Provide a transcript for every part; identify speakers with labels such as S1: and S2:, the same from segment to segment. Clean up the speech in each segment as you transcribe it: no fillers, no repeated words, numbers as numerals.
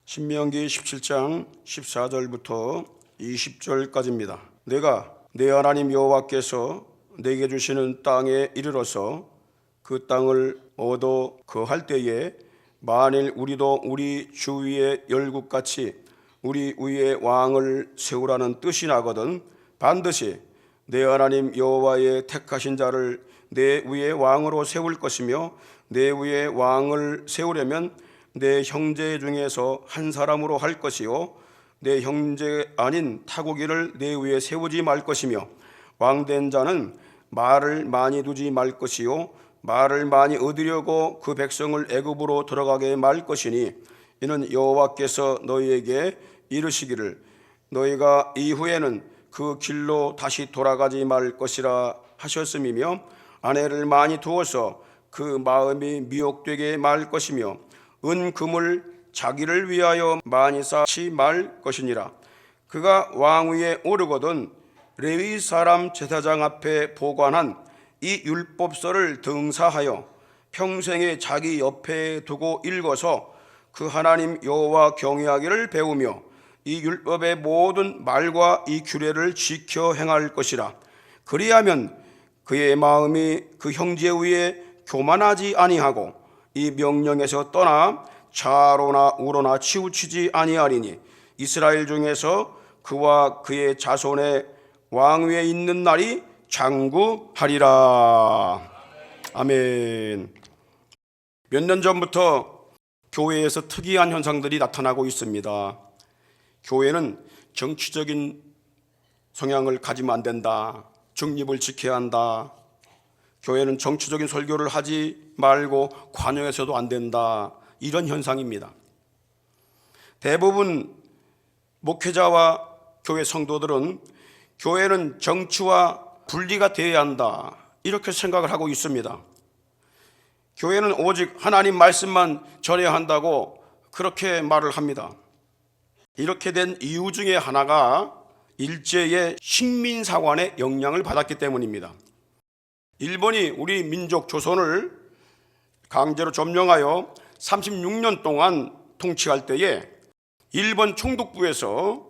S1: 신명기 17장 14절부터 20절까지입니다. 내가 내 하나님 여호와께서 내게 주시는 땅에 이르러서 그 땅을 얻어 거할 때에 만일 우리도 우리 주위의 열국같이 우리 위에 왕을 세우라는 뜻이 나거든 반드시 내 하나님 여호와의 택하신 자를 내 위에 왕으로 세울 것이며 내 위에 왕을 세우려면 내 형제 중에서 한 사람으로 할 것이요 내 형제 아닌 타국인을 내 위에 세우지 말 것이며 왕된 자는 말을 많이 두지 말 것이요 말을 많이 얻으려고 그 백성을 애굽으로 들어가게 말 것이니 이는 여호와께서 너희에게 이르시기를 너희가 이후에는 그 길로 다시 돌아가지 말 것이라 하셨음이며 아내를 많이 두어서 그 마음이 미혹되게 말 것이며 은금을 자기를 위하여 많이 쌓지 말 것이니라. 그가 왕위에 오르거든 레위 사람 제사장 앞에 보관한 이 율법서를 등사하여 평생에 자기 옆에 두고 읽어서 그 하나님 여호와 경외하기를 배우며 이 율법의 모든 말과 이 규례를 지켜 행할 것이라. 그리하면 그의 마음이 그 형제 위에 교만하지 아니하고 이 명령에서 떠나 좌로나 우로나 치우치지 아니하리니 이스라엘 중에서 그와 그의 자손의 왕위에 있는 날이 장구하리라. 아멘. 몇 년 전부터 교회에서 특이한 현상들이 나타나고 있습니다. 교회는 정치적인 성향을 가지면 안 된다. 중립을 지켜야 한다. 교회는 정치적인 설교를 하지 말고 관용해서도 안 된다. 이런 현상입니다. 대부분 목회자와 교회 성도들은 교회는 정치와 분리가 되어야 한다. 이렇게 생각을 하고 있습니다. 교회는 오직 하나님 말씀만 전해야 한다고 그렇게 말을 합니다. 이렇게 된 이유 중에 하나가 일제의 식민사관의 영향을 받았기 때문입니다. 일본이 우리 민족 조선을 강제로 점령하여 36년 동안 통치할 때에 일본 총독부에서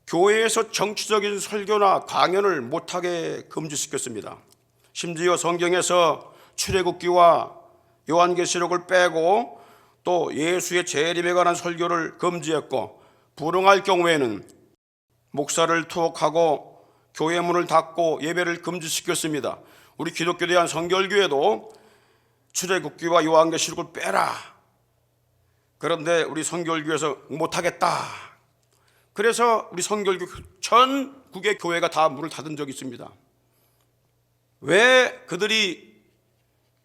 S1: 교회에서 정치적인 설교나 강연을 못하게 금지시켰습니다. 심지어 성경에서 출애굽기와 요한계시록을 빼고 또 예수의 재림에 관한 설교를 금지했고 불응할 경우에는 목사를 투옥하고 교회 문을 닫고 예배를 금지시켰습니다. 우리 기독교에 대한 성결교회도 출애굽기와 요한계시록을 빼라. 그런데 우리 성결교회에서 못하겠다. 그래서 우리 성결교 전국의 교회가 다 문을 닫은 적이 있습니다. 왜 그들이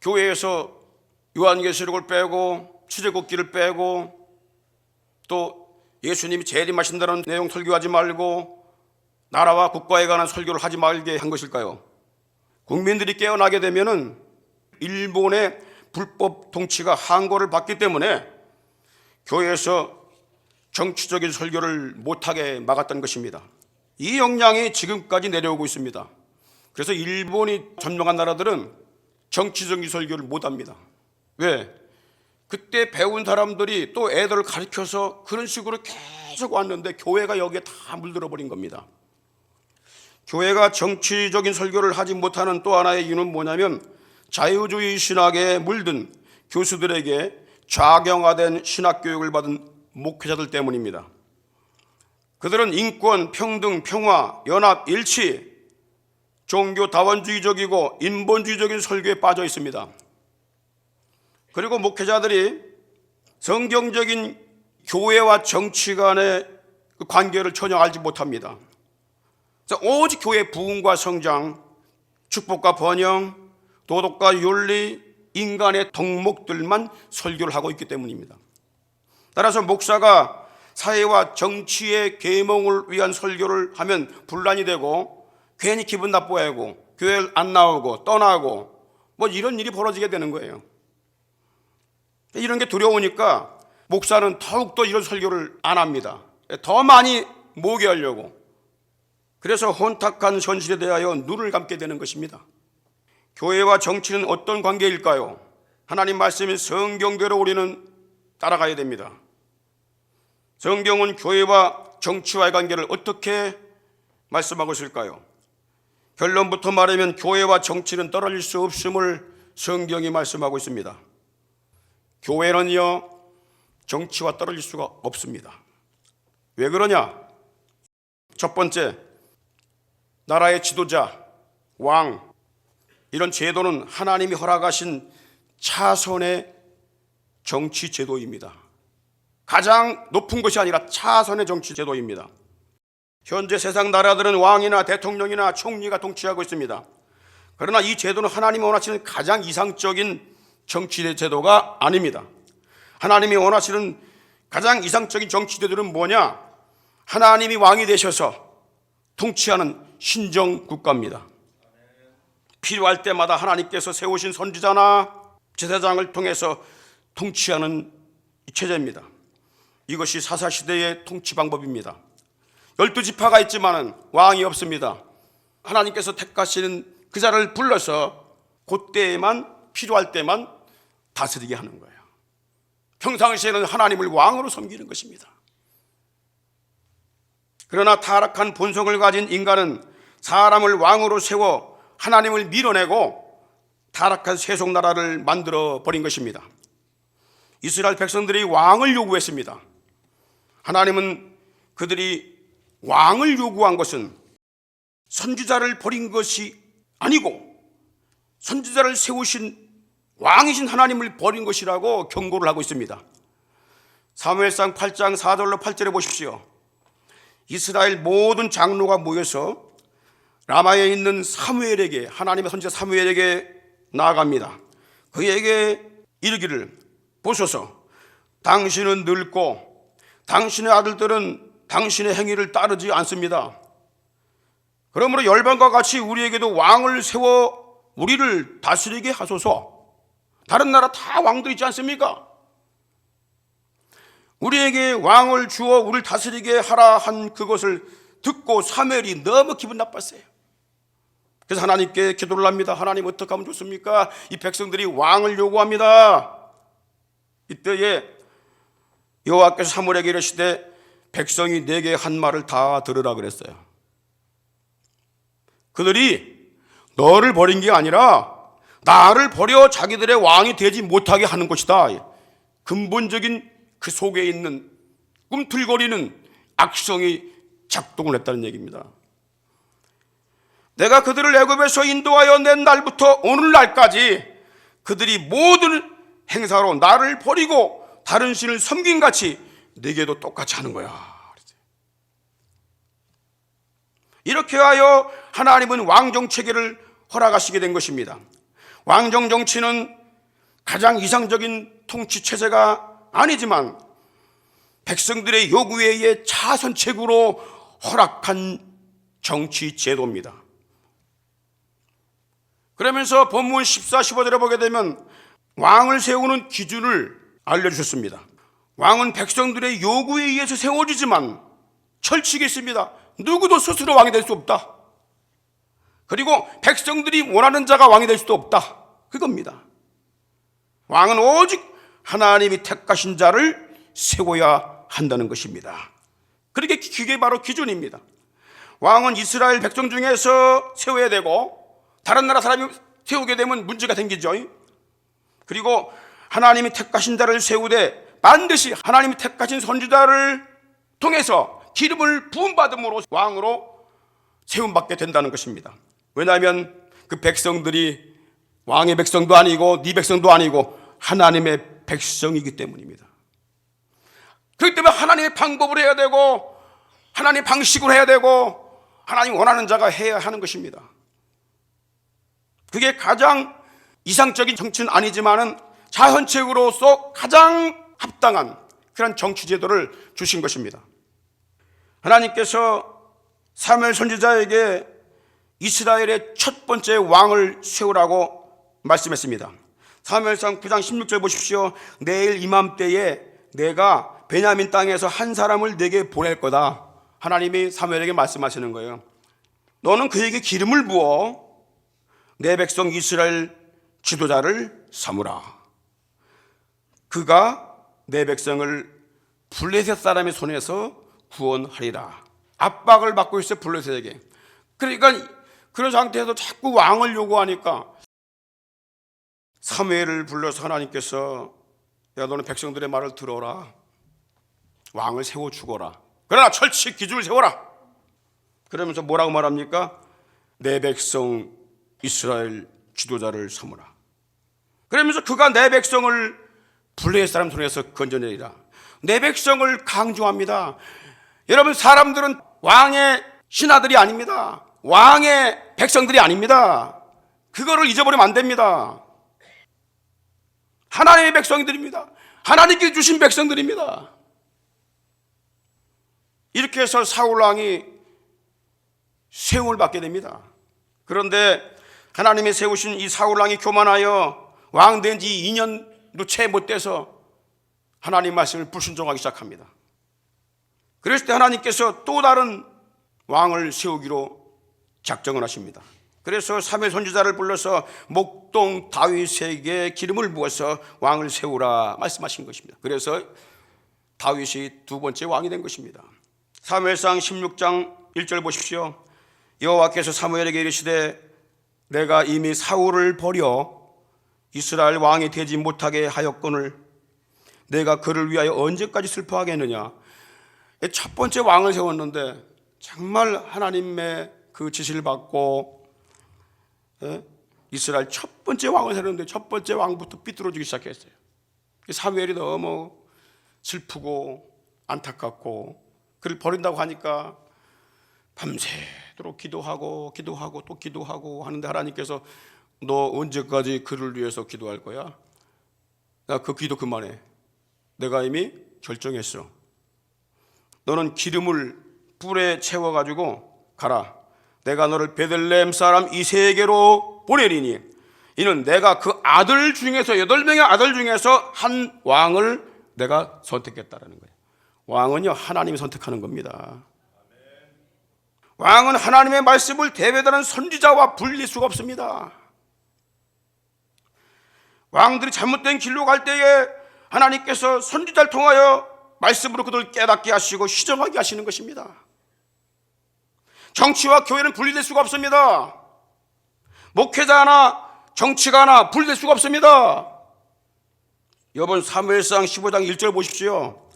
S1: 교회에서 요한계시록을 빼고 출애굽기를 빼고 또 예수님이 재림하신다는 내용 설교하지 말고 나라와 국가에 관한 설교를 하지 말게 한 것일까요? 국민들이 깨어나게 되면은 일본의 불법 통치가 항거를 받기 때문에 교회에서 정치적인 설교를 못하게 막았던 것입니다. 이 영향이 지금까지 내려오고 있습니다. 그래서 일본이 점령한 나라들은 정치적인 설교를 못합니다. 왜? 그때 배운 사람들이 또 애들을 가르쳐서 그런 식으로 계속 왔는데 교회가 여기에 다 물들어 버린 겁니다. 교회가 정치적인 설교를 하지 못하는 또 하나의 이유는 뭐냐면 자유주의 신학에 물든 교수들에게 좌경화된 신학교육을 받은 목회자들 때문입니다. 그들은 인권, 평등, 평화, 연합, 일치, 종교 다원주의적이고 인본주의적인 설교에 빠져 있습니다. 그리고 목회자들이 성경적인 교회와 정치 간의 그 관계를 전혀 알지 못합니다. 오직 교회의 부흥과 성장, 축복과 번영, 도덕과 윤리, 인간의 덕목들만 설교를 하고 있기 때문입니다. 따라서 목사가 사회와 정치의 계몽을 위한 설교를 하면 분란이 되고 괜히 기분 나빠하고 교회를 안 나오고 떠나고 뭐 이런 일이 벌어지게 되는 거예요. 이런 게 두려우니까 목사는 더욱더 이런 설교를 안 합니다. 더 많이 모게 하려고. 그래서 혼탁한 현실에 대하여 눈을 감게 되는 것입니다. 교회와 정치는 어떤 관계일까요? 하나님 말씀인 성경대로 우리는 따라가야 됩니다. 성경은 교회와 정치와의 관계를 어떻게 말씀하고 있을까요? 결론부터 말하면 교회와 정치는 떨어질 수 없음을 성경이 말씀하고 있습니다. 교회는요, 정치와 떨어질 수가 없습니다. 왜 그러냐? 첫 번째, 나라의 지도자, 왕, 이런 제도는 하나님이 허락하신 차선의 정치 제도입니다. 가장 높은 것이 아니라 차선의 정치 제도입니다. 현재 세상 나라들은 왕이나 대통령이나 총리가 통치하고 있습니다. 그러나 이 제도는 하나님이 원하시는 가장 이상적인 정치 제도가 아닙니다. 하나님이 원하시는 가장 이상적인 정치 제도는 뭐냐? 하나님이 왕이 되셔서 통치하는 신정 국가입니다. 필요할 때마다 하나님께서 세우신 선지자나 제사장을 통해서 통치하는 체제입니다. 이것이 사사시대의 통치 방법입니다. 12지파가 있지만 왕이 없습니다. 하나님께서 택하시는 그 자를 불러서 그때에만, 필요할 때만 다스리게 하는 거예요. 평상시에는 하나님을 왕으로 섬기는 것입니다. 그러나 타락한 본성을 가진 인간은 사람을 왕으로 세워 하나님을 밀어내고 타락한 세속나라를 만들어 버린 것입니다. 이스라엘 백성들이 왕을 요구했습니다. 하나님은 그들이 왕을 요구한 것은 선지자를 버린 것이 아니고 선지자를 세우신 왕이신 하나님을 버린 것이라고 경고를 하고 있습니다. 사무엘상 8장 4절로 8절에 보십시오. 이스라엘 모든 장로가 모여서 라마에 있는 사무엘에게, 하나님의 선지자 사무엘에게 나아갑니다. 그에게 이르기를, 보소서, 당신은 늙고 당신의 아들들은 당신의 행위를 따르지 않습니다. 그러므로 열방과 같이 우리에게도 왕을 세워 우리를 다스리게 하소서. 다른 나라 다 왕들 있지 않습니까? 우리에게 왕을 주어 우리를 다스리게 하라 한 그것을 듣고 사무엘이 너무 기분 나빴어요. 그래서 하나님께 기도를 합니다. 하나님, 어떻게 하면 좋습니까? 이 백성들이 왕을 요구합니다. 이때에 여호와께서 사무엘에게 이르시되 백성이 내게 한 말을 다 들으라 그랬어요. 그들이 너를 버린 게 아니라 나를 버려 자기들의 왕이 되지 못하게 하는 것이다. 근본적인 그 속에 있는 꿈틀거리는 악성이 작동을 했다는 얘기입니다. 내가 그들을 애굽에서 인도하여 낸 날부터 오늘날까지 그들이 모든 행사로 나를 버리고 다른 신을 섬긴 같이 네게도 똑같이 하는 거야. 이렇게 하여 하나님은 왕정 체계를 허락하시게 된 것입니다. 왕정 정치는 가장 이상적인 통치 체제가 아니지만 백성들의 요구에 의해 차선책으로 허락한 정치 제도입니다. 그러면서 본문 14, 15절에 보게 되면 왕을 세우는 기준을 알려주셨습니다. 왕은 백성들의 요구에 의해서 세워지지만 철칙이 있습니다. 누구도 스스로 왕이 될 수 없다. 그리고 백성들이 원하는 자가 왕이 될 수도 없다. 그겁니다. 왕은 오직 하나님이 택하신 자를 세워야 한다는 것입니다. 그게 바로 기준입니다. 왕은 이스라엘 백성 중에서 세워야 되고 다른 나라 사람이 세우게 되면 문제가 생기죠. 그리고 하나님이 택하신 자를 세우되 반드시 하나님이 택하신 선지자를 통해서 기름을 부음받음으로 왕으로 세움받게 된다는 것입니다. 왜냐하면 그 백성들이 왕의 백성도 아니고 네 백성도 아니고 하나님의 백성이기 때문입니다. 그렇기 때문에 하나님의 방법을 해야 되고 하나님의 방식으로 해야 되고 하나님 원하는 자가 해야 하는 것입니다. 그게 가장 이상적인 정치는 아니지만은 자선책으로서 가장 합당한 그런 정치 제도를 주신 것입니다. 하나님께서 사무엘 선지자에게 이스라엘의 첫 번째 왕을 세우라고 말씀했습니다. 사무엘상 9장 16절 보십시오. 내일 이맘때에 내가 베냐민 땅에서 한 사람을 내게 보낼 거다. 하나님이 사무엘에게 말씀하시는 거예요. 너는 그에게 기름을 부어 내 백성 이스라엘 지도자를 삼으라. 그가 내 백성을 블레셋 사람의 손에서 구원하리라. 압박을 받고 있어요, 블레셋에게. 그러니까 그런 상태에서 자꾸 왕을 요구하니까 사무엘을 불러서 하나님께서 야, 너는 백성들의 말을 들어라. 왕을 세워주거라. 그러나 철칙 기준을 세워라. 그러면서 뭐라고 말합니까? 내 백성 이스라엘 지도자를 삼으라. 그러면서 그가 내 백성을 블레셋 사람 손에서 건져내리라. 내 백성을 강조합니다. 여러분, 사람들은 왕의 신하들이 아닙니다. 왕의 백성들이 아닙니다. 그거를 잊어버리면 안 됩니다. 하나님의 백성들입니다. 하나님께 주신 백성들입니다. 이렇게 해서 사울왕이 세움을 받게 됩니다. 그런데 하나님이 세우신 이 사울왕이 교만하여 왕된 지 2년도 채 못 돼서 하나님 말씀을 불순종하기 시작합니다. 그랬을 때 하나님께서 또 다른 왕을 세우기로 작정을 하십니다. 그래서 사무엘 선지자를 불러서 목동 다윗에게 기름을 부어서 왕을 세우라 말씀하신 것입니다. 그래서 다윗이 두 번째 왕이 된 것입니다. 사무엘상 16장 1절 보십시오. 여호와께서 사무엘에게 이르시되 내가 이미 사울을 버려 이스라엘 왕이 되지 못하게 하였거늘 내가 그를 위하여 언제까지 슬퍼하겠느냐. 첫 번째 왕을 세웠는데 정말 하나님의 그 지시를 받고 이스라엘 첫 번째 왕을 세웠는데 첫 번째 왕부터 삐뚤어지기 시작했어요. 사무엘이 너무 슬프고 안타깝고 그를 버린다고 하니까 밤새도록 기도하고 또 기도하고 하는데 하나님께서 너 언제까지 그를 위해서 기도할 거야? 나 그 기도 그만해. 내가 이미 결정했어. 너는 기름을 뿔에 채워가지고 가라. 내가 너를 베들레헴 사람 이새에게로 보내리니 이는 내가 그 아들 중에서 8명의 아들 중에서 한 왕을 내가 선택했다라는 거예요. 왕은요 하나님이 선택하는 겁니다. 왕은 하나님의 말씀을 대배하는 선지자와 분리할 수가 없습니다. 왕들이 잘못된 길로 갈 때에 하나님께서 선지자를 통하여 말씀으로 그들을 깨닫게 하시고 시정하게 하시는 것입니다. 정치와 교회는 분리될 수가 없습니다. 목회자나 정치가나 분리될 수가 없습니다. 여러분 사무엘상 15장 1절 보십시오.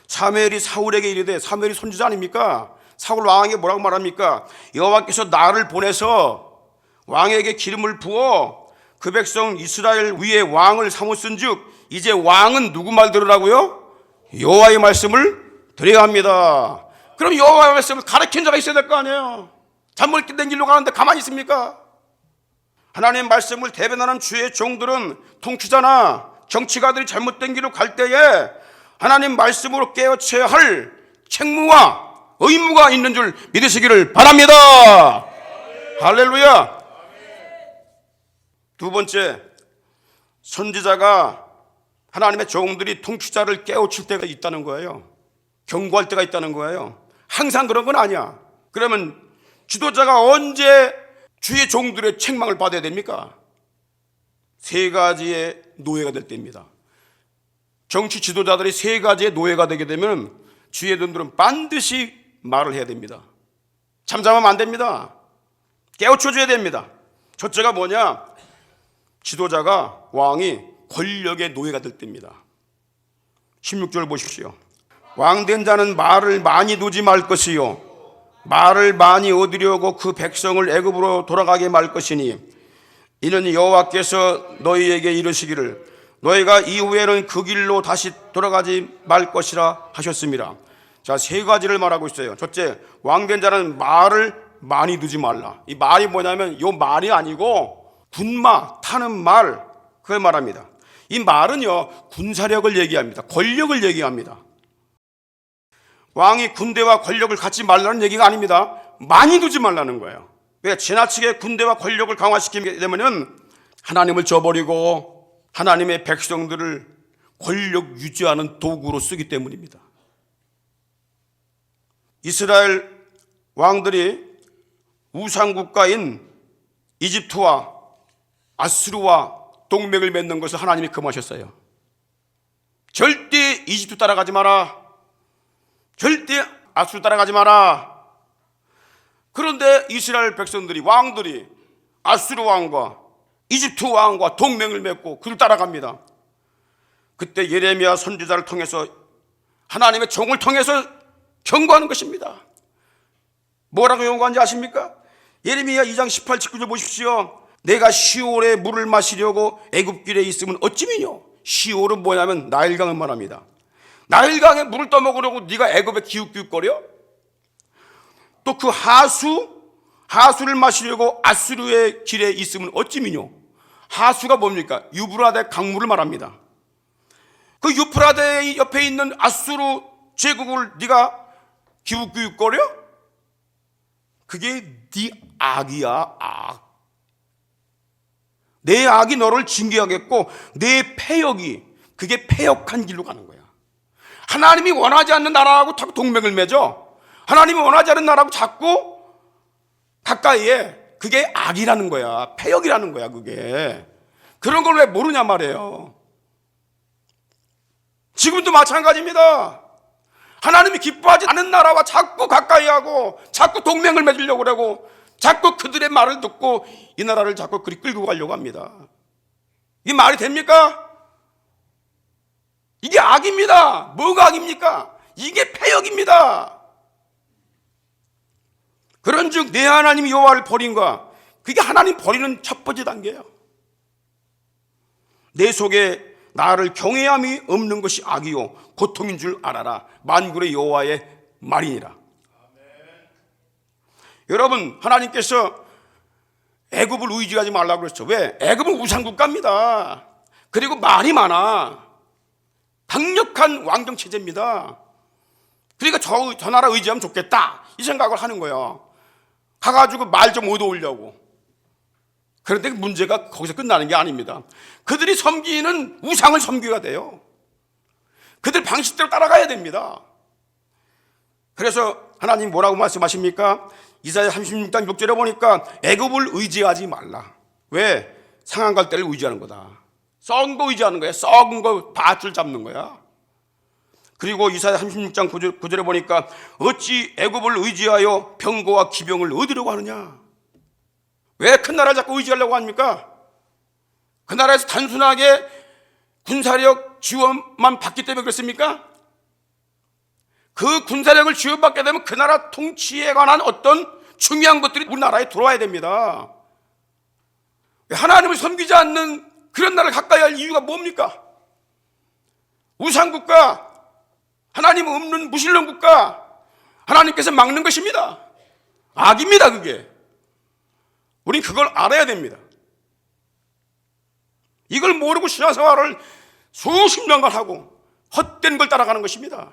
S1: 사무엘이 사울에게 이르되, 사무엘이 선지자 아닙니까? 사울 왕에게 뭐라고 말합니까? 여호와께서 나를 보내서 왕에게 기름을 부어 그 백성 이스라엘 위에 왕을 삼았은즉 이제 왕은 누구 말 들으라고요? 여호와의 말씀을 들어야 합니다. 그럼 여호와의 말씀을 가르친 자가 있어야 될 거 아니에요. 잘못된 길로 가는데 가만히 있습니까? 하나님의 말씀을 대변하는 주의 종들은 통치자나 정치가들이 잘못된 길로 갈 때에 하나님 말씀으로 깨우쳐야 할 책무와 의무가 있는 줄 믿으시기를 바랍니다. 할렐루야. 두 번째, 선지자가 하나님의 종들이 통치자를 깨우칠 때가 있다는 거예요. 경고할 때가 있다는 거예요. 항상 그런 건 아니야. 그러면 지도자가 언제 주의 종들의 책망을 받아야 됩니까? 세 가지의 노예가 될 때입니다. 정치 지도자들이 세 가지의 노예가 되게 되면 주의 종들은 반드시 말을 해야 됩니다. 잠잠하면 안 됩니다. 깨우쳐줘야 됩니다. 첫째가 뭐냐? 지도자가 왕이 권력의 노예가 될 때입니다. 16절 보십시오. 왕된 자는 말을 많이 두지 말 것이요 말을 많이 얻으려고 그 백성을 애굽으로 돌아가게 말 것이니 이는 여호와께서 너희에게 이르시기를 너희가 이후에는 그 길로 다시 돌아가지 말 것이라 하셨습니다. 자, 세 가지를 말하고 있어요. 첫째, 왕된 자는 말을 많이 두지 말라. 이 말이 뭐냐면 이 말이 아니고 군마 타는 말, 그걸 말합니다. 이 말은요 군사력을 얘기합니다. 권력을 얘기합니다. 왕이 군대와 권력을 갖지 말라는 얘기가 아닙니다. 많이 두지 말라는 거예요. 왜? 지나치게 군대와 권력을 강화시키게 되면 하나님을 저버리고 하나님의 백성들을 권력 유지하는 도구로 쓰기 때문입니다. 이스라엘 왕들이 우상국가인 이집트와 아수르와 동맹을 맺는 것을 하나님이 금하셨어요. 절대 이집트 따라가지 마라. 아수르 따라가지 마라. 그런데 이스라엘 백성들이, 왕들이 아수르 왕과 이집트 왕과 동맹을 맺고 그를 따라갑니다. 그때 예레미야 선지자를 통해서, 하나님의 종을 통해서 경고하는 것입니다. 뭐라고 경고하는지 아십니까? 예레미야 2장 18, 19절 보십시오. 내가 시올에 물을 마시려고 애굽길에 있으면 어찌미뇨. 시올은 뭐냐면 나일강을 말합니다. 나일강에 물을 떠먹으려고 네가 애굽에 기웃기웃거려? 또 그 하수를 마시려고 아수르의 길에 있으면 어찌미뇨. 하수가 뭡니까? 유브라데 강물을 말합니다. 그 유프라데 옆에 있는 아수르 제국을 네가 기웃기웃거려? 그게 네 악이야, 악. 내 악이 너를 징계하겠고 내 패역이, 그게 패역한 길로 가는 거야. 하나님이 원하지 않는 나라하고 자꾸 동맹을 맺어. 하나님이 원하지 않는 나라하고 자꾸 가까이에, 그게 악이라는 거야. 패역이라는 거야, 그게. 그런 걸 왜 모르냐 말이에요. 지금도 마찬가지입니다. 하나님이 기뻐하지 않은 나라와 자꾸 가까이 하고 자꾸 동맹을 맺으려고 그러고 자꾸 그들의 말을 듣고 이 나라를 자꾸 그리 끌고 가려고 합니다. 이게 말이 됩니까? 이게 악입니다. 뭐가 악입니까? 이게 패역입니다. 그런즉 내 하나님 여호와를 버린가, 그게 하나님 버리는 첫 번째 단계예요. 내 속에 나를 경외함이 없는 것이 악이요 고통인 줄 알아라. 만군의 여호와의 말이니라. 여러분, 하나님께서 애굽을 의지하지 말라고 그랬죠. 왜? 애굽은 우상국가입니다. 그리고 말이 많아. 강력한 왕정체제입니다. 그러니까 저 나라 의지하면 좋겠다, 이 생각을 하는 거예요. 가가지고 말 좀 얻어오려고. 그런데 문제가 거기서 끝나는 게 아닙니다. 그들이 섬기는 우상을 섬겨야 돼요. 그들 방식대로 따라가야 됩니다. 그래서 하나님 뭐라고 말씀하십니까? 이사야 36장 6절에 보니까 애굽을 의지하지 말라. 왜? 상한 갈대를 의지하는 거다. 썩은 거 의지하는 거야. 썩은 거 밧줄 잡는 거야. 그리고 이사야 36장 9절에 보니까 어찌 애굽을 의지하여 병거와 기병을 얻으려고 하느냐. 왜 큰 나라를 자꾸 의지하려고 합니까? 그 나라에서 단순하게 군사력 지원만 받기 때문에 그렇습니까? 그 군사력을 지원받게 되면 그 나라 통치에 관한 어떤 중요한 것들이 우리나라에 들어와야 됩니다. 하나님을 섬기지 않는 그런 나라를 가까이 할 이유가 뭡니까? 우상국가, 하나님 없는 무신론 국가, 하나님께서 막는 것입니다. 악입니다, 그게. 우린 그걸 알아야 됩니다. 이걸 모르고 신앙생활을 수십 년간 하고 헛된 걸 따라가는 것입니다.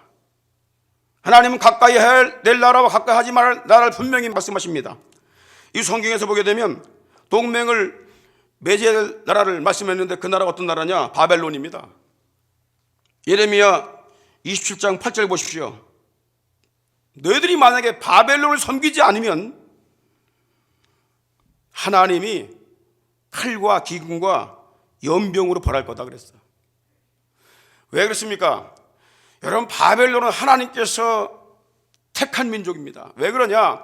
S1: 하나님은 가까이 낼 나라와 가까이 하지 말 나라를 분명히 말씀하십니다. 이 성경에서 보게 되면 동맹을 맺을 나라를 말씀했는데 그 나라가 어떤 나라냐? 바벨론입니다. 예레미야 27장 8절 보십시오. 너희들이 만약에 바벨론을 섬기지 않으면 하나님이 칼과 기근과 연병으로 벌할 거다 그랬어. 왜 그렇습니까? 여러분, 바벨론은 하나님께서 택한 민족입니다. 왜 그러냐?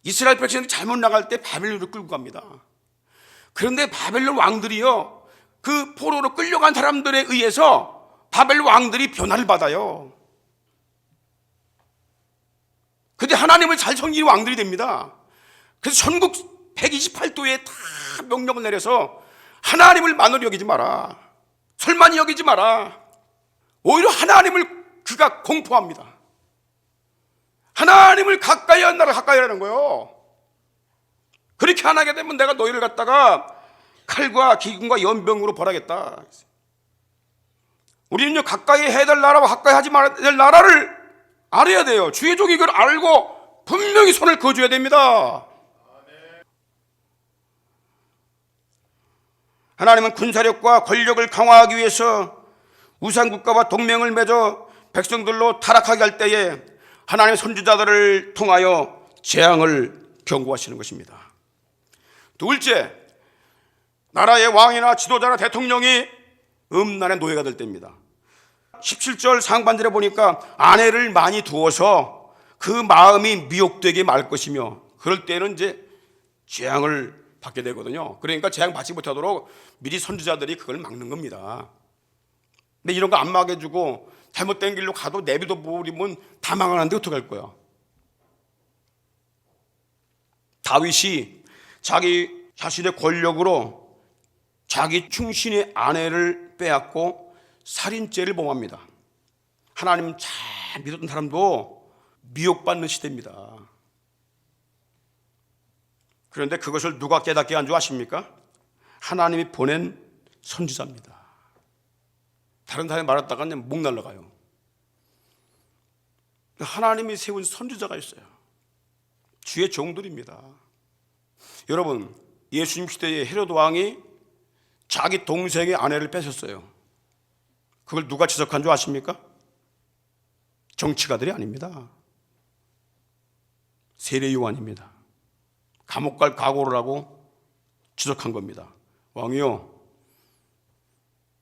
S1: 이스라엘 백성들이 잘못 나갈 때 바벨론으로 끌고 갑니다. 그런데 바벨론 왕들이요, 그 포로로 끌려간 사람들에 의해서 바벨론 왕들이 변화를 받아요. 근데 하나님을 잘 섬기는 왕들이 됩니다. 그래서 전국 128도에 다 명령을 내려서 하나님을 만으로 여기지 마라, 설만히 여기지 마라. 오히려 하나님을 그가 공포합니다. 하나님을 가까이 하는 나라 가까이 하는 거예요. 그렇게 안 하게 되면 내가 너희를 갖다가 칼과 기근과 연병으로 벌하겠다. 우리는요, 가까이 해야 될 나라와 가까이 하지 말아야 될 나라를 알아야 돼요. 주의 종이 이걸 알고 분명히 손을 그어줘야 됩니다. 하나님은 군사력과 권력을 강화하기 위해서 우상국가와 동맹을 맺어 백성들로 타락하게 할 때에 하나님의 선지자들을 통하여 재앙을 경고하시는 것입니다. 둘째, 나라의 왕이나 지도자나 대통령이 음란의 노예가 될 때입니다. 17절 상반절에 보니까 아내를 많이 두어서 그 마음이 미혹되게 말 것이며, 그럴 때는 이제 재앙을 받게 되거든요. 그러니까 재앙 받지 못하도록 미리 선지자들이 그걸 막는 겁니다. 근데 이런 거 안 막아주고 잘못된 길로 가도 내비둬 버리면 다 망하는데 어떡할 거야? 다윗이 자기 자신의 권력으로 자기 충신의 아내를 빼앗고 살인죄를 범합니다. 하나님 잘 믿었던 사람도 미혹받는 시대입니다. 그런데 그것을 누가 깨닫게 한 줄 아십니까? 하나님이 보낸 선지자입니다. 다른 사람이 말했다가 그냥 목 날라가요. 하나님이 세운 선지자가 있어요. 주의 종들입니다. 여러분, 예수님 시대의 헤로드 왕이 자기 동생의 아내를 뺏었어요. 그걸 누가 지적한 줄 아십니까? 정치가들이 아닙니다. 세례요한입니다. 감옥 갈 각오를 하고 지적한 겁니다. 왕이요,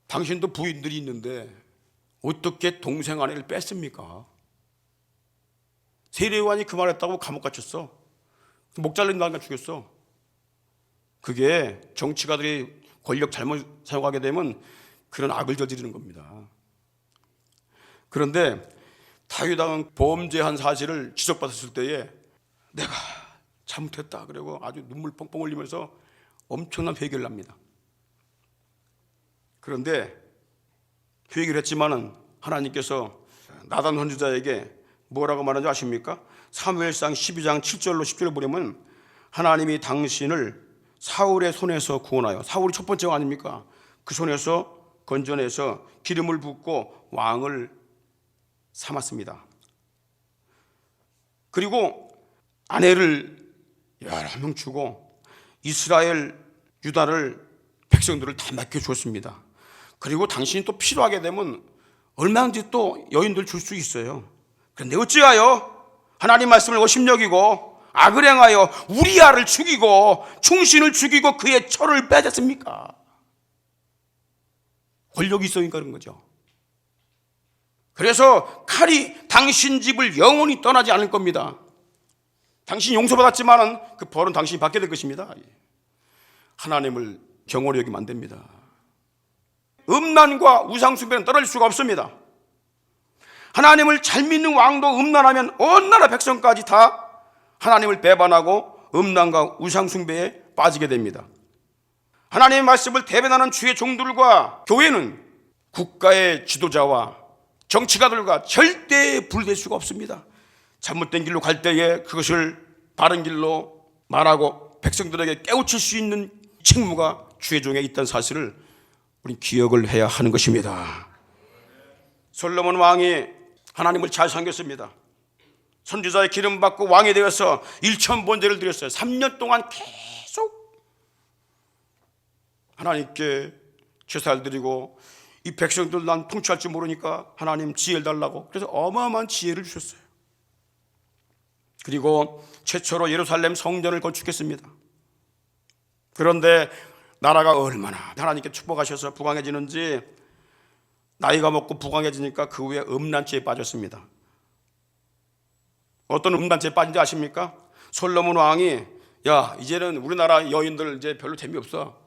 S1: 당신도 부인들이 있는데 어떻게 동생 아내를 뺐습니까? 세례요한이 그 말했다고 감옥 갇혔어. 목 잘린 다음에 죽였어. 그게 정치가들이 권력 잘못 사용하게 되면 그런 악을 저지르는 겁니다. 그런데 다윗 왕은 범죄한 사실을 지적받았을 때에 내가 잘못했다 그리고 아주 눈물 뻥뻥 흘리면서 엄청난 회개를 합니다. 그런데 회개를 했지만은 하나님께서 나단 선지자에게 뭐라고 말하는지 아십니까? 사무엘상 12장 7절로 10절을 보려면 하나님이 당신을 사울의 손에서 구원하여, 사울이 첫 번째 왕 아닙니까? 그 손에서 건져내서 기름을 붓고 왕을 삼았습니다. 그리고 아내를 여러 명 주고 이스라엘, 유다를, 백성들을 다 맡겨주었습니다. 그리고 당신이 또 필요하게 되면 얼마든지 또 여인들 줄 수 있어요. 그런데 어찌하여 하나님 말씀을 어심여기고 악을 행하여 우리아를 죽이고 충신을 죽이고 그의 철을 빼앗았습니까? 권력이 있으니까 그런 거죠. 그래서 칼이 당신 집을 영원히 떠나지 않을 겁니다. 당신이 용서받았지만은 그 벌은 당신이 받게 될 것입니다. 하나님을 경홀히 여기면 안 됩니다. 음란과 우상숭배는 떨어질 수가 없습니다. 하나님을 잘 믿는 왕도 음란하면 온 나라 백성까지 다 하나님을 배반하고 음란과 우상숭배에 빠지게 됩니다. 하나님의 말씀을 대변하는 주의 종들과 교회는 국가의 지도자와 정치가들과 절대 분리될 수가 없습니다. 잘못된 길로 갈 때에 그것을 바른 길로 말하고 백성들에게 깨우칠 수 있는 책무가 주의 종에 있다는 사실을 우리 기억을 해야 하는 것입니다. 솔로몬 왕이 하나님을 잘 섬겼습니다. 선지자의 기름 받고 왕이 되어서 1,000번제를 드렸어요. 3년 동안 계속 하나님께 제사를 드리고 이 백성들 난 통치할 줄 모르니까 하나님 지혜를 달라고, 그래서 어마어마한 지혜를 주셨어요. 그리고 최초로 예루살렘 성전을 건축했습니다. 그런데 나라가 얼마나 하나님께 축복하셔서 부강해지는지 나이가 먹고 부강해지니까 그 후에 음란죄에 빠졌습니다. 어떤 음란죄에 빠진지 아십니까? 솔로몬 왕이 야 이제는 우리나라 여인들 이제 별로 재미없어.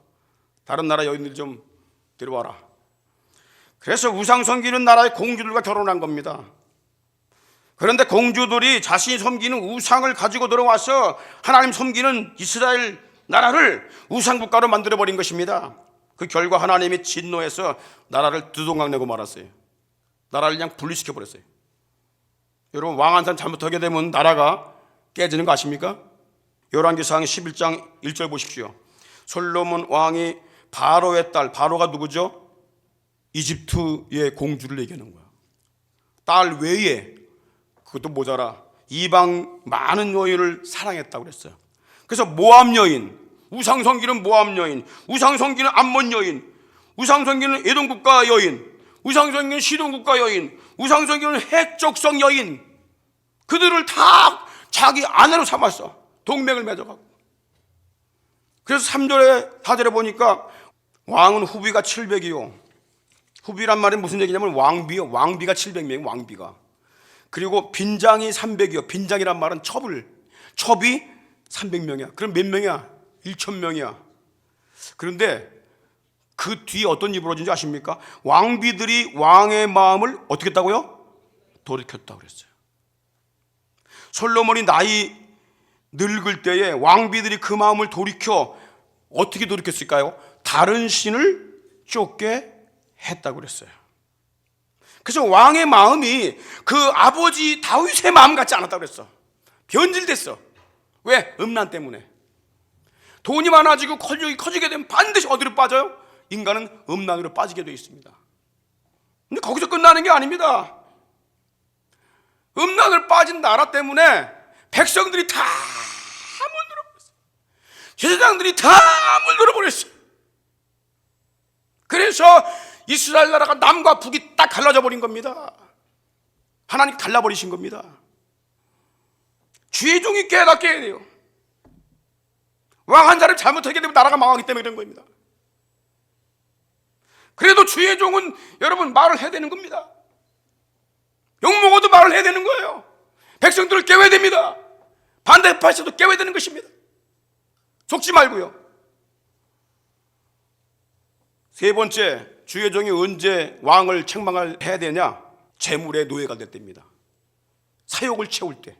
S1: 다른 나라 여인들 좀 데려와라. 그래서 우상 섬기는 나라의 공주들과 결혼한 겁니다. 그런데 공주들이 자신이 섬기는 우상을 가지고 들어와서 하나님 섬기는 이스라엘 나라를 우상국가로 만들어버린 것입니다. 그 결과 하나님이 진노해서 나라를 두동강내고 말았어요. 나라를 그냥 분리시켜버렸어요. 여러분 왕 한 사람 잘못하게 되면 나라가 깨지는 거 아십니까? 열왕기상 11장 1절 보십시오. 솔로몬 왕이 바로의 딸, 바로가 누구죠? 이집트의 공주를 얘기하는 거야. 딸 외에 그것도 모자라 이방 많은 여인을 사랑했다고 그랬어요. 그래서 모압 여인, 우상 섬기는 모압 여인, 우상 섬기는 암몬 여인, 우상 섬기는 에돔 국가 여인, 우상 섬기는 시돈 국가 여인, 우상 섬기는 핵 족속 여인, 그들을 다 자기 아내로 삼았어. 동맹을 맺어가고. 그래서 3절에 4절에 보니까 왕은 후비가 700이요. 후비란 말이 무슨 얘기냐면 왕비요. 왕비가 700명이에요. 왕비가. 그리고 빈장이 300이요. 빈장이란 말은 첩이 300명이야. 그럼 몇 명이야? 1,000명이야. 그런데 그 뒤에 어떤 일이 벌어진지 아십니까? 왕비들이 왕의 마음을 어떻게 했다고요? 돌이켰다고 그랬어요. 솔로몬이 나이 늙을 때에 왕비들이 그 마음을 돌이켜 어떻게 돌이켰을까요? 다른 신을 쫓게 했다고 그랬어요. 그래서 왕의 마음이 그 아버지 다윗의 마음 같지 않았다고 그랬어. 변질됐어. 왜? 음란 때문에. 돈이 많아지고 권력이 커지게 되면 반드시 어디로 빠져요? 인간은 음란으로 빠지게 되어 있습니다. 근데 거기서 끝나는 게 아닙니다. 음란으로 빠진 나라 때문에 백성들이 다 물들어버렸어요. 제사장들이 다 물들어버렸어요. 그래서 이스라엘 나라가 남과 북이 딱 갈라져 버린 겁니다. 하나님 갈라버리신 겁니다. 주의 종이 깨닫게 해야 돼요. 왕 한 사람 잘못하게 되면 나라가 망하기 때문에 그런 겁니다. 그래도 주의 종은 여러분 말을 해야 되는 겁니다. 욕먹어도 말을 해야 되는 거예요. 백성들을 깨워야 됩니다. 반대파에서도 깨워야 되는 것입니다. 속지 말고요. 세 번째, 주의 종이 언제 왕을 책망해야 되냐? 재물의 노예가 될 때입니다. 사욕을 채울 때.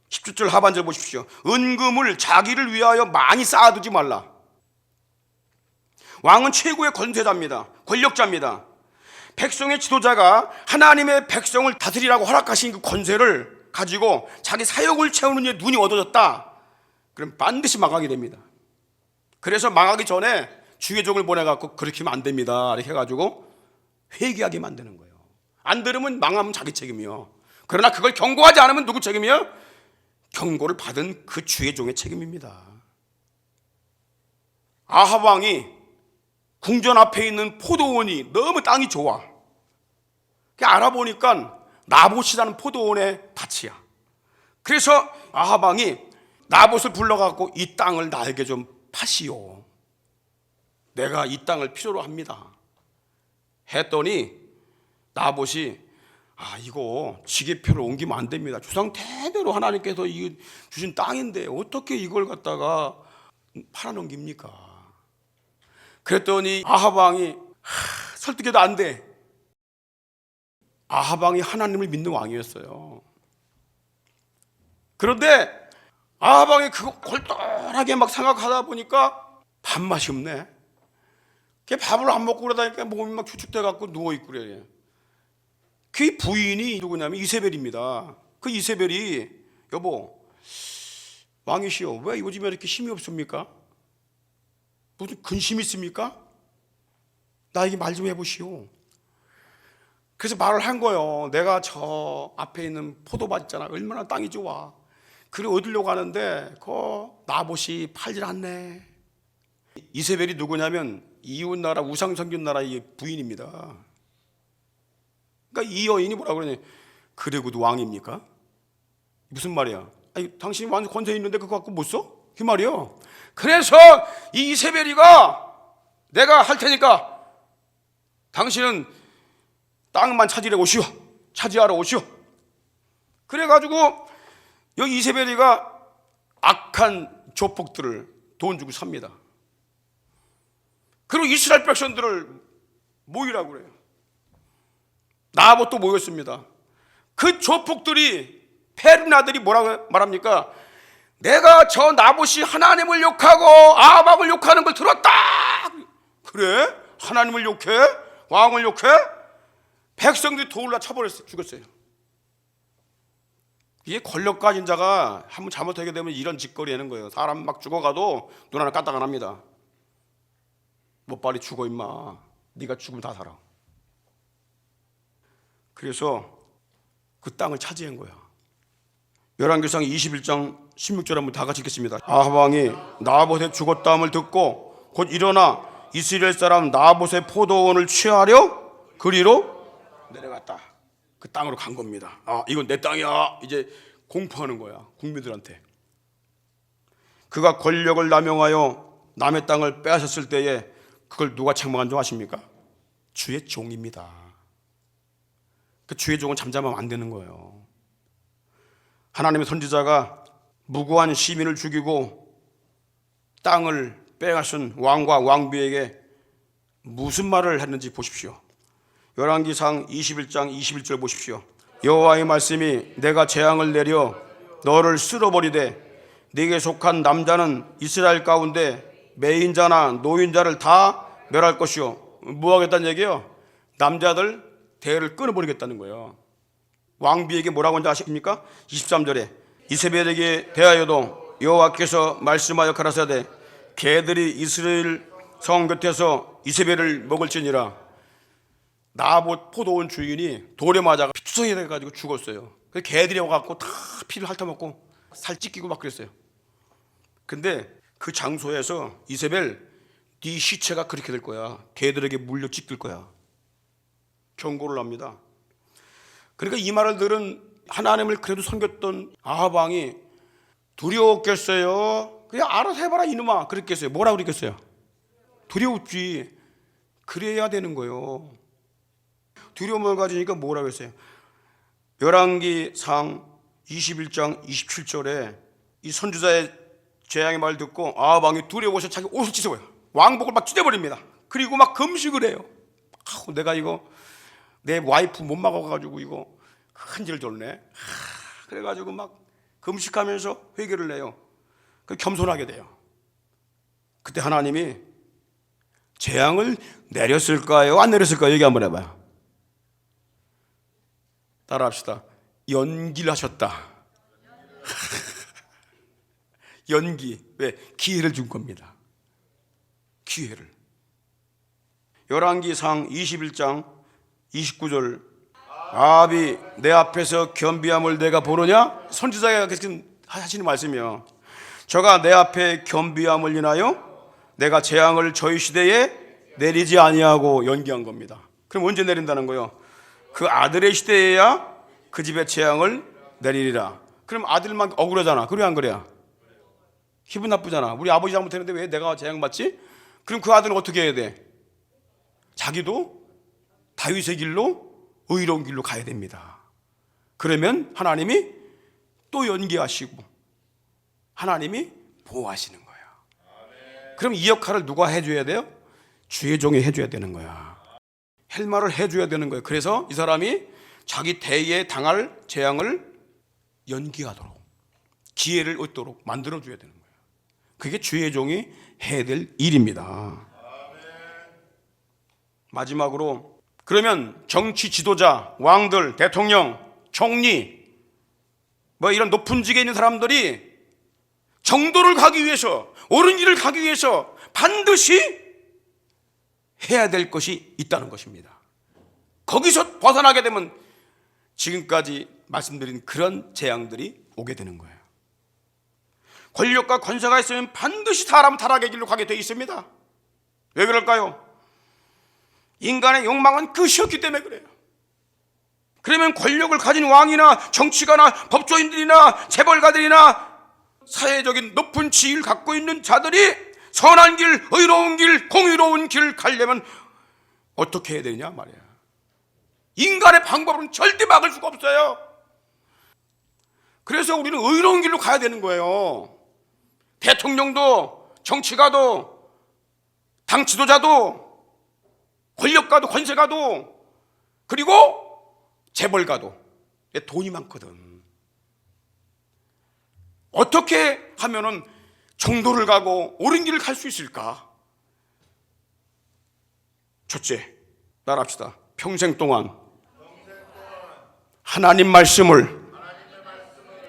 S1: 17절 하반절 보십시오. 은금을 자기를 위하여 많이 쌓아두지 말라. 왕은 최고의 권세자입니다. 권력자입니다. 백성의 지도자가 하나님의 백성을 다스리라고 허락하신 그 권세를 가지고 자기 사욕을 채우는 데 눈이 어두워졌다. 그럼 반드시 망하게 됩니다. 그래서 망하기 전에 주의 종을 보내갖고 그렇게 하면 안 됩니다. 이렇게 해가지고 회개하게 만드는 거예요. 안 들으면 망하면 자기 책임이요. 그러나 그걸 경고하지 않으면 누구 책임이요? 경고를 받은 그 주의 종의 책임입니다. 아합 왕이 궁전 앞에 있는 포도원이 너무 땅이 좋아. 알아보니까 나봇이라는 포도원의 밭이야. 그래서 아합 왕이 나봇을 불러갖고 이 땅을 나에게 좀 파시오. 내가 이 땅을 필요로 합니다. 했더니 나봇이 이거 지게표를 옮기면 안 됩니다. 주상 대대로 하나님께서 주신 땅인데 어떻게 이걸 갖다가 팔아넘깁니까? 그랬더니 아합 왕이 설득해도 안 돼. 아합 왕이 하나님을 믿는 왕이었어요. 그런데 아합 왕이 그거 골똘하게 막 생각하다 보니까 밥맛이 없네. 걔 밥을 안 먹고 그러다니까 몸이 막 추측돼갖고 누워있고 그래. 그 부인이 누구냐면 이세벨입니다. 그 이세벨이 여보 왕이시여 왜 요즘에 이렇게 힘이 없습니까? 무슨 근심이 있습니까? 나에게 말 좀 해보시오. 그래서 말을 한 거예요. 내가 저 앞에 있는 포도밭 있잖아. 얼마나 땅이 좋아. 그를 얻으려고 하는데 그 나봇이 팔질 않네. 이세벨이 누구냐면 이웃나라 우상섬긴 나라의 부인입니다. 그러니까 이 여인이 뭐라 그러냐? 그래도 왕입니까? 무슨 말이야? 아니, 당신이 완전 권세 있는데 그거 갖고 못 써? 그 말이요. 그래서 이 이세벨이가 내가 할 테니까 당신은 땅만 차지하러 오시오. 그래가지고 여기 이세벨이가 악한 조폭들을 돈 주고 삽니다. 그리고 이스라엘 백성들을 모이라고 그래요. 나봇도 모였습니다. 그 조폭들이 페르나들이 뭐라고 말합니까? 내가 저 나봇이 하나님을 욕하고 아합을 욕하는 걸 들었다. 그래? 하나님을 욕해? 왕을 욕해? 백성들이 돌라 쳐버렸어요. 죽었어요. 이게 권력 가진 자가 한번 잘못하게 되면 이런 짓거리 하는 거예요. 사람 막 죽어가도 눈 하나 까딱 안 합니다. 뭐 빨리 죽어 임마. 네가 죽으면 다 살아. 그래서 그 땅을 차지한 거야. 열왕기상 21장 16절 한번 다 같이 읽겠습니다. 아합 왕이 나봇의 죽었다함을 듣고 곧 일어나 이스라엘 사람 나봇의 포도원을 취하려 그리로 내려갔다. 그 땅으로 간 겁니다. 이건 내 땅이야. 이제 공포하는 거야. 국민들한테. 그가 권력을 남용하여 남의 땅을 빼앗았을 때에 그걸 누가 책망한 줄 아십니까? 주의 종입니다. 그 주의 종은 잠잠하면 안 되는 거예요. 하나님의 선지자가 무고한 시민을 죽이고 땅을 빼앗은 왕과 왕비에게 무슨 말을 했는지 보십시오. 열왕기상 21장 21절 보십시오. 여호와의 말씀이 내가 재앙을 내려 너를 쓸어버리되 네게 속한 남자는 이스라엘 가운데 매인자나 노인자를 다 멸할 것이요. 뭐 하겠다는 얘기예요? 남자들 대를 끊어버리겠다는 거예요. 왕비에게 뭐라고 하는지 아십니까? 23절에 이세벨에게 대하여도 여호와께서 말씀하여 가라사대 개들이 이스라엘 성 곁에서 이세벨을 먹을지니라. 나봇 포도원 주인이 돌에 맞아가 피투성이 돼가지고 죽었어요. 그 개들이 와갖고 다 피를 핥아먹고 살 찢기고 막 그랬어요. 근데 그 장소에서 이세벨 네 시체가 그렇게 될 거야. 개들에게 물려 찢길 거야. 경고를 합니다. 그러니까 이 말을 들은 하나님을 그래도 섬겼던 아합 왕이 두려웠겠어요? 그냥 알아서 해봐라 이놈아 그랬겠어요? 뭐라고 그랬겠어요? 두려웠지. 그래야 되는 거예요. 두려움을 가지니까 뭐라고 했어요? 열왕기상 21장 27절에 이 선지자의 재앙의 말을 듣고 아합 왕이 두려워서 자기 옷을 찢어버려요. 왕복을 막 찢어버립니다. 그리고 막 금식을 해요. 내가 이거 내 와이프 못 막아가지고 이거 큰지를 줬네. 그래가지고 막 금식하면서 회개를 내요. 겸손하게 돼요. 그때 하나님이 재앙을 내렸을까요? 안 내렸을까요? 얘기 한번 해봐요. 따라합시다. 연기를 하셨다. 연기. 왜? 기회를 준 겁니다. 기회를. 열왕기상 21장 29절 아합이 내 앞에서 겸비함을 내가 보느냐? 선지자가 하시는 말씀이요. 저가 내 앞에 겸비함을 인하여 내가 재앙을 저희 시대에 내리지 아니하고 연기한 겁니다. 그럼 언제 내린다는 거예요? 그 아들의 시대에야 그 집에 재앙을 내리리라. 그럼 아들만 억울하잖아. 그래 안 그래요? 기분 나쁘잖아. 우리 아버지 잘못했는데 왜 내가 재앙 받지? 그럼 그 아들은 어떻게 해야 돼? 자기도 다윗의 길로 의로운 길로 가야 됩니다. 그러면 하나님이 또 연기하시고 하나님이 보호하시는 거예요. 그럼 이 역할을 누가 해줘야 돼요? 주의 종이 해줘야 되는 거야. 할 말을 해줘야 되는 거예요. 그래서 이 사람이 자기 대에 당할 재앙을 연기하도록 기회를 얻도록 만들어줘야 되는 거예요. 그게 주의 종이 해야 될 일입니다. 마지막으로 그러면 정치 지도자, 왕들, 대통령, 총리 뭐 이런 높은 직에 있는 사람들이 정도를 가기 위해서 옳은 길을 가기 위해서 반드시 해야 될 것이 있다는 것입니다. 거기서 벗어나게 되면 지금까지 말씀드린 그런 재앙들이 오게 되는 거예요. 권력과 권세가 있으면 반드시 사람은 타락의 길로 가게 되어 있습니다. 왜 그럴까요? 인간의 욕망은 끝이 없기 때문에 그래요. 그러면 권력을 가진 왕이나 정치가나 법조인들이나 재벌가들이나 사회적인 높은 지위를 갖고 있는 자들이 선한 길, 의로운 길, 공의로운 길을 가려면 어떻게 해야 되냐 말이야. 인간의 방법은 절대 막을 수가 없어요. 그래서 우리는 의로운 길로 가야 되는 거예요. 대통령도 정치가도 당 지도자도 권력가도 권세가도 그리고 재벌가도 돈이 많거든. 어떻게 하면은 정도를 가고 옳은 길을 갈 수 있을까? 첫째, 말합시다. 평생 동안 하나님 말씀을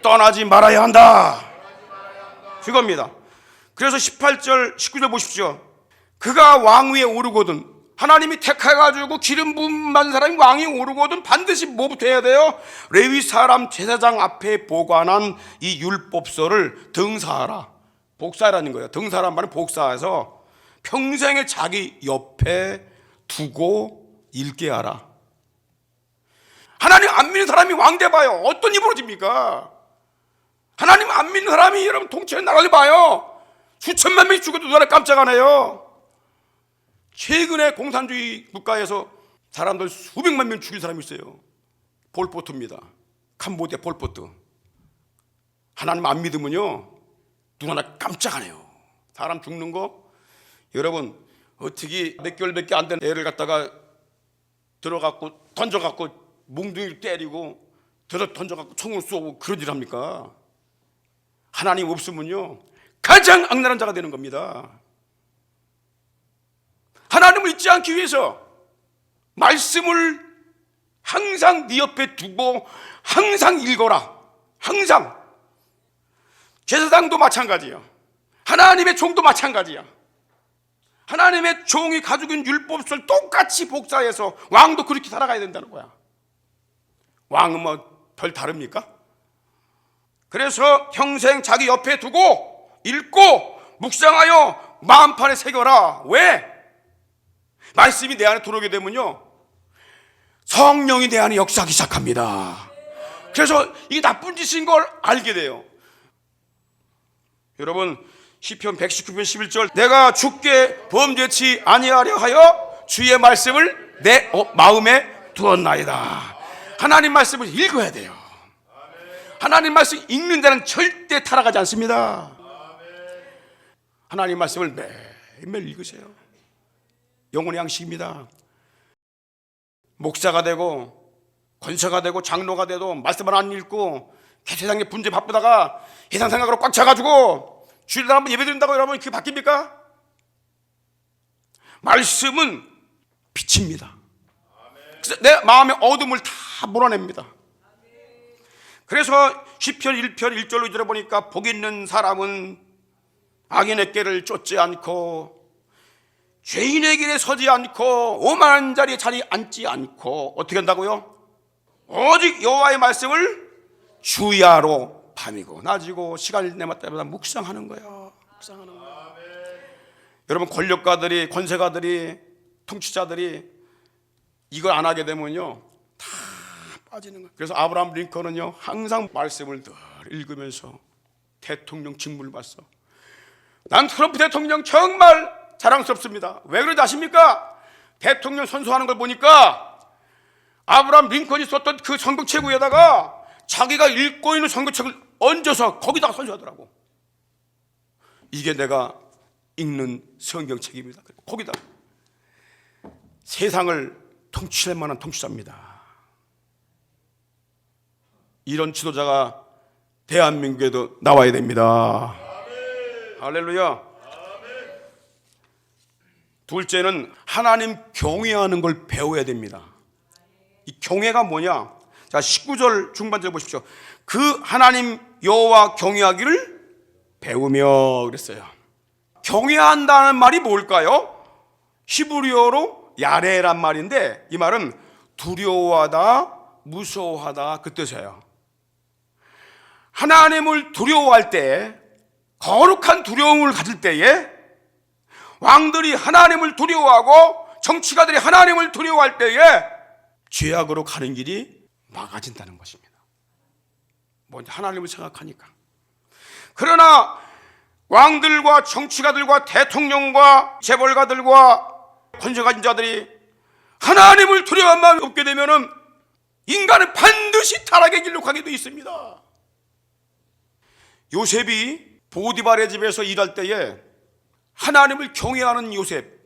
S1: 떠나지 말아야 한다. 그겁니다. 그래서 18절 19절 보십시오. 그가 왕위에 오르거든 하나님이 택해가지고 기름 부음 받은 사람이 왕이 오르거든 반드시 뭐부터 해야 돼요? 레위 사람 제사장 앞에 보관한 이 율법서를 등사하라. 복사라는 거예요. 등사란 말은 복사해서 평생에 자기 옆에 두고 읽게 하라. 하나님 안 믿는 사람이 왕대 봐요. 어떤 입으로 집니까? 하나님 안 믿는 사람이 여러분 통치하는 나라를 봐요. 수천만 명이 죽어도 눈에 깜짝 안 해요. 최근에 공산주의 국가에서 사람들 수백만 명 죽인 사람이 있어요. 폴포트입니다. 캄보디아 폴포트. 하나님 안 믿으면요 눈 하나 깜짝하네요. 사람 죽는 거 여러분 어떻게 몇 개월밖에 안 된 애를 갖다가 들어갖고 던져갖고 몽둥이를 때리고 던져갖고 총을 쏘고 그런 일 합니까? 하나님 없으면요 가장 악랄한 자가 되는 겁니다. 하나님을 잊지 않기 위해서 말씀을 항상 네 옆에 두고 항상 읽어라. 항상. 제사장도 마찬가지야. 하나님의 종도 마찬가지야. 하나님의 종이 가지고 있는 율법을 똑같이 복사해서 왕도 그렇게 살아가야 된다는 거야. 왕은 뭐 별 다릅니까? 그래서 평생 자기 옆에 두고 읽고 묵상하여 마음판에 새겨라. 왜? 말씀이 내 안에 들어오게 되면요 성령이 내 안에 역사하기 시작합니다. 그래서 이게 나쁜 짓인 걸 알게 돼요. 여러분 시편 119편 11절 내가 주께 범죄치 아니하려 하여 주의 말씀을 내 마음에 두었나이다. 하나님 말씀을 읽어야 돼요. 하나님 말씀 읽는 자는 절대 타락하지 않습니다. 하나님 말씀을 매일매일 읽으세요. 영혼의 양식입니다. 목사가 되고 권사가 되고 장로가 돼도 말씀을 안 읽고 세상에 분주에 바쁘다가 세상 생각으로 꽉 차가지고 주일날 한번 예배 드린다고 여러분 그게 바뀝니까? 말씀은 빛입니다. 그래서 내 마음의 어둠을 다 몰아냅니다. 그래서 시편 1편 1절로 2절에 보니까 복 있는 사람은 악인의 길을 쫓지 않고 죄인의 길에 서지 않고 오만한 자리에 자리 앉지 않고 어떻게 한다고요? 오직 여호와의 말씀을 주야로 밤이고 낮이고 시간을 내마다 때마다 묵상하는 거예요. 묵상하는 거예요. 여러분 권력가들이 권세가들이 통치자들이 이걸 안 하게 되면요 다 빠지는 거예요. 그래서 아브라함 링컨은요 항상 말씀을 늘 읽으면서 대통령 직무를 봤어. 난 트럼프 대통령 정말 자랑스럽습니다. 왜 그런지 아십니까? 대통령 선서하는 걸 보니까 아브라함 링컨이 썼던 그 성경책 위에다가 자기가 읽고 있는 성경책을 얹어서 거기다가 선서하더라고. 이게 내가 읽는 성경책입니다. 거기다 세상을 통치할 만한 통치자입니다. 이런 지도자가 대한민국에도 나와야 됩니다. 할렐루야. 둘째는 하나님 경외하는 걸 배워야 됩니다. 이 경외가 뭐냐? 자, 19절 중반절 보십시오. 그 하나님 여호와 경외하기를 배우며 그랬어요. 경외한다는 말이 뭘까요? 히브리어로 야레란 말인데 이 말은 두려워하다, 무서워하다 그 뜻이에요. 하나님을 두려워할 때, 거룩한 두려움을 가질 때에 왕들이 하나님을 두려워하고 정치가들이 하나님을 두려워할 때에 죄악으로 가는 길이 막아진다는 것입니다. 먼저 하나님을 생각하니까. 그러나 왕들과 정치가들과 대통령과 재벌가들과 권세 가진 자들이 하나님을 두려워한 마음이 없게 되면 인간은 반드시 타락의 길로 가게 되어 있습니다. 요셉이 보디발의 집에서 일할 때에 하나님을 경외하는 요셉,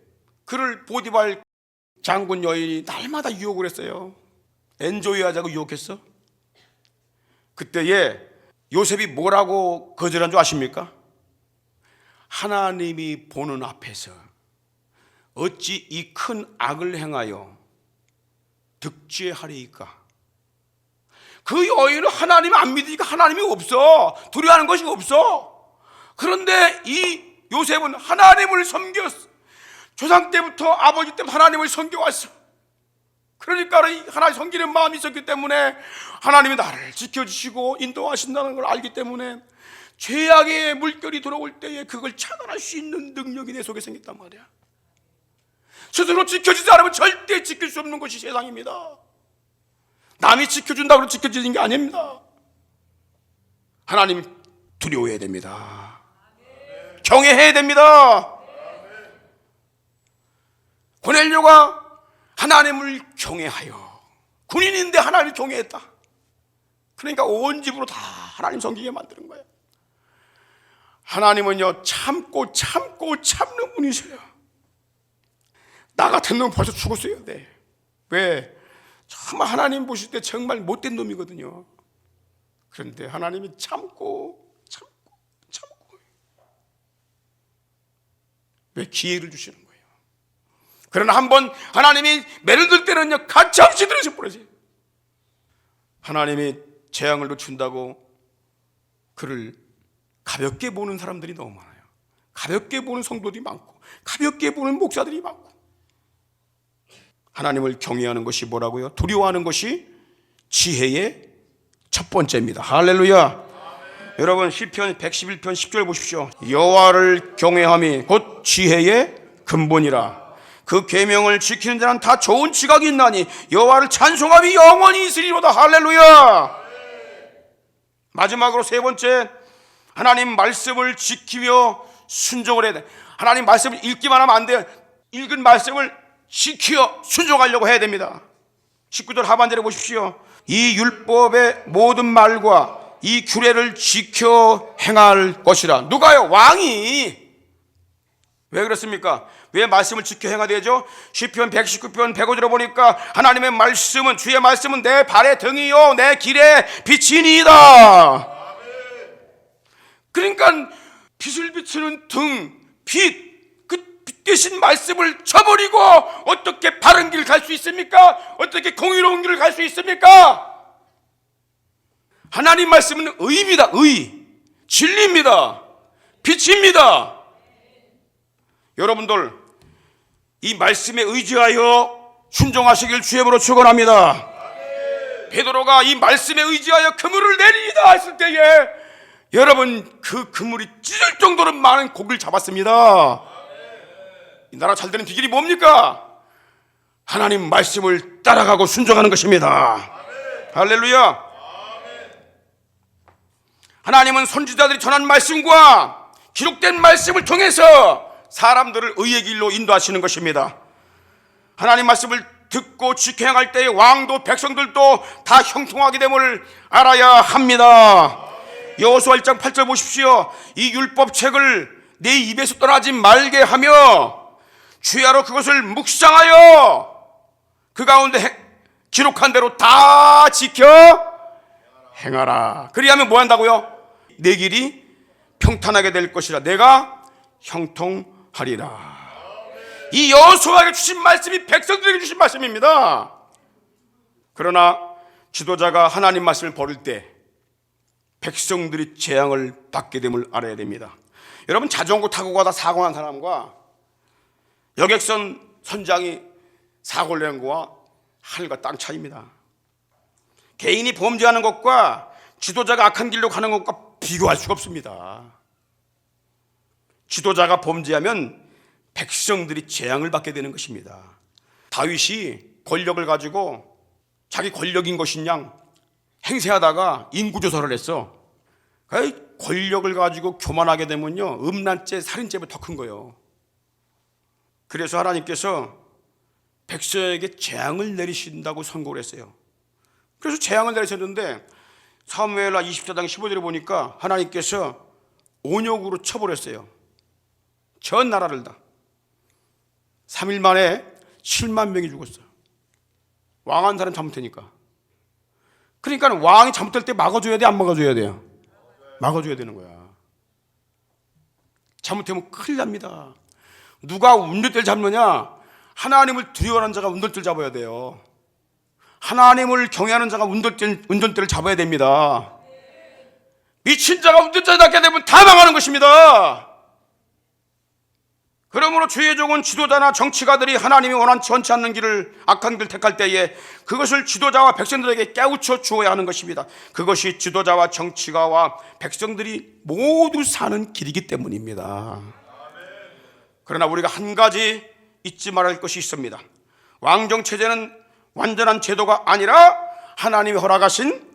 S1: 그를 보디발 장군 여인이 날마다 유혹을 했어요. 엔조이 하자고 유혹했어. 그때에 요셉이 뭐라고 거절한 줄 아십니까? 하나님이 보는 앞에서 어찌 이 큰 악을 행하여 득죄하리이까. 그 여인은 하나님을 안 믿으니까 하나님이 없어. 두려워하는 것이 없어. 그런데 이 요셉은 하나님을 섬겼어. 조상 때부터 아버지 때부터 하나님을 섬겨왔어. 그러니까 하나님 섬기는 마음이 있었기 때문에 하나님이 나를 지켜주시고 인도하신다는 걸 알기 때문에 죄악의 물결이 들어올 때에 그걸 차단할 수 있는 능력이 내 속에 생겼단 말이야. 스스로 지켜주지 않으면 절대 지킬 수 없는 것이 세상입니다. 남이 지켜준다고 지켜지는 게 아닙니다. 하나님 두려워해야 됩니다. 경외해야 됩니다. 고넬료가 하나님을 경외하여 군인인데 하나님을 경외했다. 그러니까 온 집으로 다 하나님 섬기게 만드는 거예요. 하나님은요, 참고 참는 분이세요. 나 같은 놈은 벌써 죽었어야 돼. 왜? 정말 하나님 보실 때 정말 못된 놈이거든요. 그런데 하나님이 참고 왜 기회를 주시는 거예요. 그러나 한번 하나님이 매를 들 때는요, 가차없이 들으셔 버리세요. 하나님이 재앙을 놓친다고 그를 가볍게 보는 사람들이 너무 많아요. 가볍게 보는 성도들이 많고, 가볍게 보는 목사들이 많고. 하나님을 경외하는 것이 뭐라고요? 두려워하는 것이 지혜의 첫 번째입니다. 할렐루야. 여러분, 시편 111편 10절 보십시오. 여호와를 경외함이 곧 지혜의 근본이라. 그 계명을 지키는 자는 다 좋은 지각이 있나니 여호와를 찬송함이 영원히 있으리로다. 할렐루야. 마지막으로 세 번째, 하나님 말씀을 지키며 순종을 해야 돼. 하나님 말씀을 읽기만 하면 안 돼요. 읽은 말씀을 지켜 순종하려고 해야 됩니다. 19절 하반절에 보십시오. 이 율법의 모든 말과 이 규례를 지켜 행할 것이라. 누가요? 왕이. 왜 그렇습니까? 왜 말씀을 지켜 행해야 되죠? 시편 119편 105절에 보니까 하나님의 말씀은, 주의 말씀은 내 발의 등이요 내 길의 빛이니이다. 그러니까 빛을 비추는 등, 빛, 그 빛 대신 말씀을 저버리고 어떻게 바른 길 갈 수 있습니까? 어떻게 공의로운 길을 갈 수 있습니까? 하나님 말씀은 의입니다. 의, 진리입니다. 빛입니다. 여러분들, 이 말씀에 의지하여 순종하시길 주의 이름으로 축원합니다. 베드로가 이 말씀에 의지하여 그물을 내리다 했을 때에 여러분, 그 그물이 찢을 정도로 많은 고기를 잡았습니다. 이 나라 잘 되는 비결이 뭡니까? 하나님 말씀을 따라가고 순종하는 것입니다. 할렐루야. 하나님은 선지자들이 전한 말씀과 기록된 말씀을 통해서 사람들을 의의 길로 인도하시는 것입니다. 하나님 말씀을 듣고 지켜 행할 때에 왕도 백성들도 다 형통하게 됨을 알아야 합니다. 여호수아 1장 8절 보십시오. 이 율법책을 내 입에서 떠나지 말게 하며 주야로 그것을 묵상하여 그 가운데 기록한 대로 다 지켜 행하라. 그리하면 뭐 한다고요? 내 길이 평탄하게 될 것이라. 내가 형통하리라. 이 여호수아에게 주신 말씀이 백성들에게 주신 말씀입니다. 그러나 지도자가 하나님 말씀을 버릴 때 백성들이 재앙을 받게 됨을 알아야 됩니다. 여러분, 자전거 타고 가다 사고 난 사람과 여객선 선장이 사고를 낸 거와 하늘과 땅 차이입니다. 개인이 범죄하는 것과 지도자가 악한 길로 가는 것과 비교할 수가 없습니다. 지도자가 범죄하면 백성들이 재앙을 받게 되는 것입니다. 다윗이 권력을 가지고 자기 권력인 것인 양 행세하다가 인구조사를 했어. 권력을 가지고 교만하게 되면요, 음란죄, 살인죄보다 더 큰 거예요. 그래서 하나님께서 백성에게 재앙을 내리신다고 선고를 했어요. 그래서 재앙을 내리셨는데 사무엘하 24장 15절에 보니까 하나님께서 온역으로 쳐버렸어요. 전 나라를 다. 3일 만에 7만 명이 죽었어요. 왕한 사람 잘못하니까. 그러니까 왕이 잘못할 때 막아줘야 돼, 안 막아줘야 돼요? 막아줘야 되는 거야. 잘못하면 큰일 납니다. 누가 운전대를 잡느냐? 하나님을 두려워하는 자가 운전대를 잡아야 돼요. 하나님을 경외하는 자가 운전대를 잡아야 됩니다. 미친 자가 운전대를 잡게 되면 다 망하는 것입니다. 그러므로 주의 종은 지도자나 정치가들이 하나님이 원치 않는 길을, 악한 길을 택할 때에 그것을 지도자와 백성들에게 깨우쳐 주어야 하는 것입니다. 그것이 지도자와 정치가와 백성들이 모두 사는 길이기 때문입니다. 그러나 우리가 한 가지 잊지 말할 것이 있습니다. 왕정체제는 완전한 제도가 아니라 하나님이 허락하신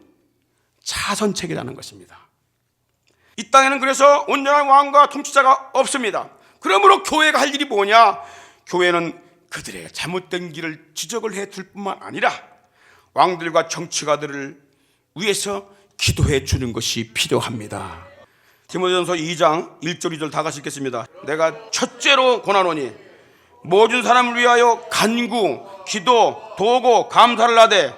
S1: 차선책이라는 것입니다. 이 땅에는 그래서 온전한 왕과 통치자가 없습니다. 그러므로 교회가 할 일이 뭐냐? 교회는 그들의 잘못된 길을 지적을 해 줄 뿐만 아니라 왕들과 정치가들을 위해서 기도해 주는 것이 필요합니다. 디모데전서 2장 1절 2절 다 같이 읽겠습니다. 내가 첫째로 권하노니 모든 사람을 위하여 간구, 기도, 도고, 감사를 하되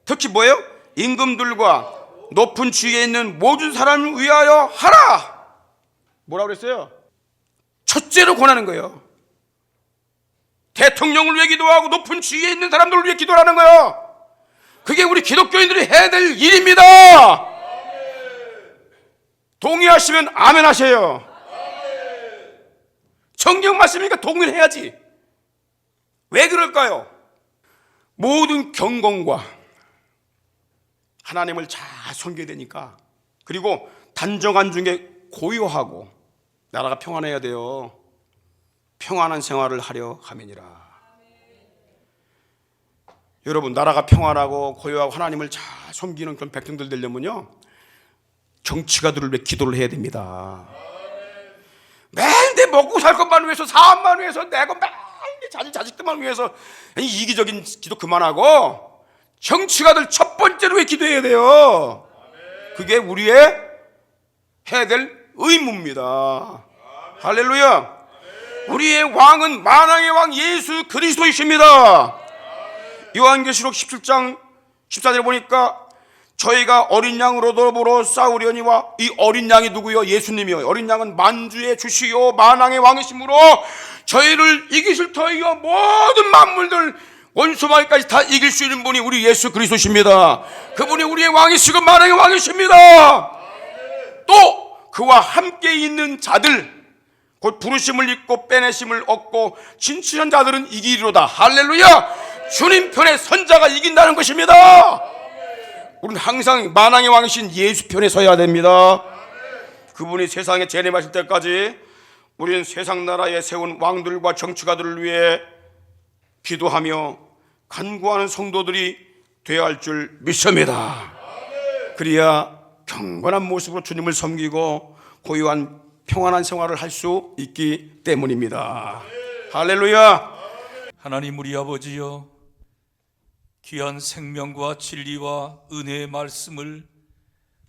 S1: 특히 뭐예요? 임금들과 높은 지위에 있는 모든 사람을 위하여 하라. 뭐라고 그랬어요? 첫째로 권하는 거예요. 대통령을 위해 기도하고 높은 지위에 있는 사람들을 위해 기도하는 거예요. 그게 우리 기독교인들이 해야 될 일입니다. 동의하시면 아멘 하세요. 성경 말씀이니까 동의를 해야지. 왜 그럴까요? 모든 경건과 하나님을 잘 섬겨야 되니까, 그리고 단정한 중에 고요하고 나라가 평안해야 돼요. 평안한 생활을 하려 함이니라. 여러분, 나라가 평안하고 고요하고 하나님을 잘 섬기는 그런 백성들 되려면요, 정치가들을 위해 기도를 해야 됩니다. 매일 내 먹고 살 것만 위해서, 사업만 위해서, 내가 매일 자식들만 위해서 이기적인 기도 그만하고 정치가들 첫 번째로 왜 기도해야 돼요? 그게 우리의 해야 될 의무입니다. 할렐루야. 우리의 왕은 만왕의 왕 예수 그리스도이십니다. 요한계시록 17장 14절에 보니까 저희가 어린 양으로 더불어 싸우려니와, 이 어린 양이 누구요? 예수님이요. 어린 양은 만주의 주시요 만왕의 왕이시므로 저희를 이기실 터이요 모든 만물들 원수마귀까지 다 이길 수 있는 분이 우리 예수 그리스도십니다. 그분이 우리의 왕이시고 만왕의 왕이십니다. 또 그와 함께 있는 자들, 곧 부르심을 입고 빼내심을 얻고 진실한 자들은 이기리로다. 할렐루야. 주님 편에 선자가 이긴다는 것입니다. 우리는 항상 만왕의 왕이신 예수 편에 서야 됩니다. 그분이 세상에 재림하실 때까지 우리는 세상 나라에 세운 왕들과 정치가들을 위해 기도하며 간구하는 성도들이 되어야 할 줄 믿습니다. 그래야 경건한 모습으로 주님을 섬기고 고요한 평안한 생활을 할 수 있기 때문입니다. 할렐루야.
S2: 하나님 우리 아버지여, 귀한 생명과 진리와 은혜의 말씀을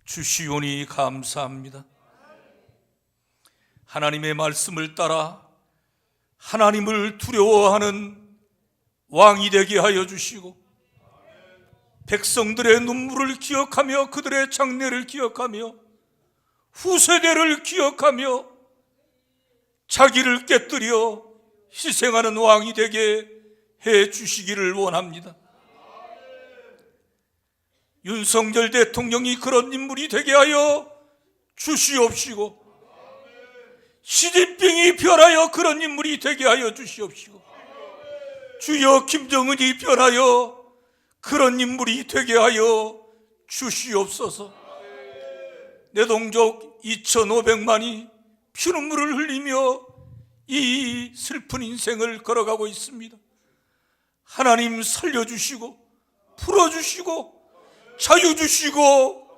S2: 주시오니 감사합니다. 하나님의 말씀을 따라 하나님을 두려워하는 왕이 되게 하여 주시고, 백성들의 눈물을 기억하며 그들의 장례를 기억하며 후세대를 기억하며 자기를 깨뜨려 희생하는 왕이 되게 해 주시기를 원합니다. 윤석열 대통령이 그런 인물이 되게 하여 주시옵시고, 시진핑이 변하여 그런 인물이 되게 하여 주시옵시고, 주여 김정은이 변하여 그런 인물이 되게 하여 주시옵소서. 내 동족 2,500만이 피눈물을 흘리며 이 슬픈 인생을 걸어가고 있습니다. 하나님 살려주시고 풀어주시고 자유 주시고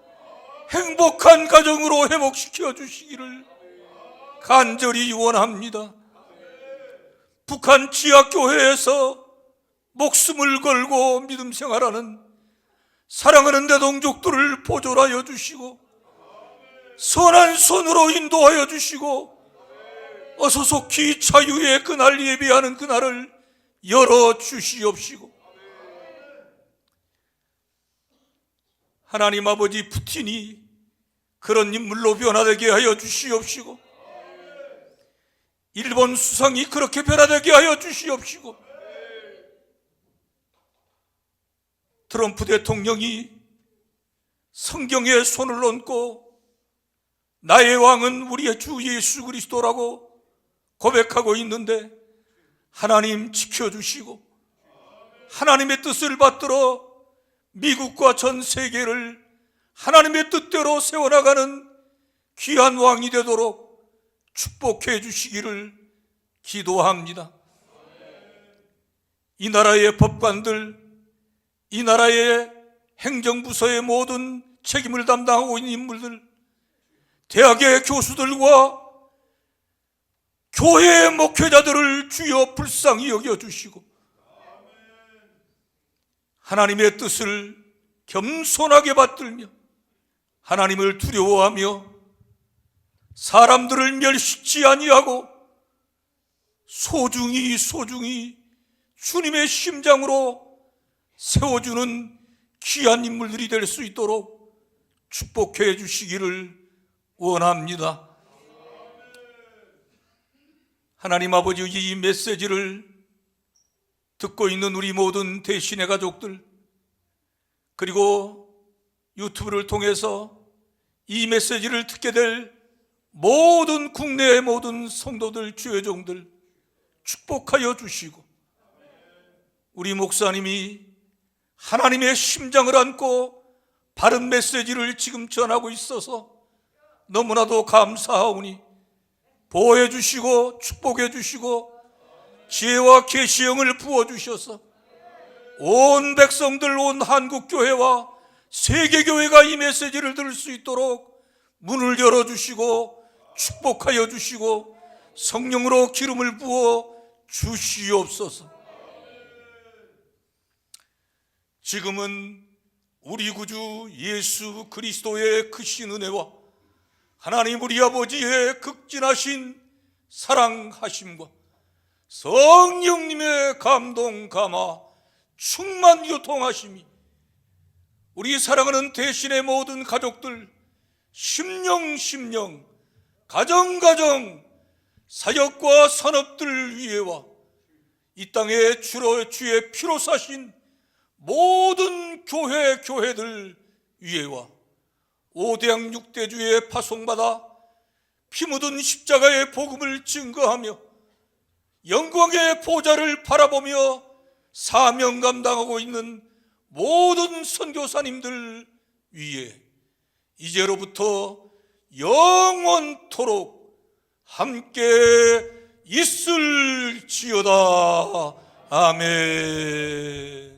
S2: 행복한 가정으로 회복시켜 주시기를 간절히 원합니다. 북한 지하교회에서 목숨을 걸고 믿음 생활하는 사랑하는 내 동족들을 보존하여 주시고 선한 손으로 인도하여 주시고 어서 속히 자유의 그날 예비하는 그날을 열어 주시옵시고, 하나님 아버지 푸틴이 그런 인물로 변화되게 하여 주시옵시고, 일본 수상이 그렇게 변화되게 하여 주시옵시고, 트럼프 대통령이 성경에 손을 얹고 나의 왕은 우리의 주 예수 그리스도라고 고백하고 있는데 하나님 지켜주시고 하나님의 뜻을 받들어 미국과 전 세계를 하나님의 뜻대로 세워나가는 귀한 왕이 되도록 축복해 주시기를 기도합니다. 이 나라의 법관들, 이 나라의 행정부서의 모든 책임을 담당하고 있는 인물들, 대학의 교수들과 교회의 목회자들을 주여 불쌍히 여겨주시고 하나님의 뜻을 겸손하게 받들며 하나님을 두려워하며 사람들을 멸시치 아니하고 소중히 주님의 심장으로 세워주는 귀한 인물들이 될 수 있도록 축복해 주시기를 원합니다. 하나님 아버지, 이 메시지를 듣고 있는 우리 모든 대신의 가족들, 그리고 유튜브를 통해서 이 메시지를 듣게 될 모든 국내의 모든 성도들, 주의 종들 축복하여 주시고, 우리 목사님이 하나님의 심장을 안고 바른 메시지를 지금 전하고 있어서 너무나도 감사하오니 보호해 주시고 축복해 주시고 지혜와 계시의 영을 부어주셔서 온 백성들, 온 한국교회와 세계교회가 이 메시지를 들을 수 있도록 문을 열어주시고 축복하여 주시고 성령으로 기름을 부어 주시옵소서. 지금은 우리 구주 예수 그리스도의 크신 은혜와 하나님 우리 아버지의 극진하신 사랑하심과 성령님의 감동 감화 충만 요통하심이 우리 사랑하는 대신의 모든 가족들, 심령 가정 사역과 산업들 위에와 이 땅에 주의 피로 사신 모든 교회들 위에와 5대양 6대주에 파송받아 피 묻은 십자가의 복음을 증거하며 영광의 보좌를 바라보며 사명 감당하고 있는 모든 선교사님들 위에 이제로부터 영원토록 함께 있을지어다. 아멘.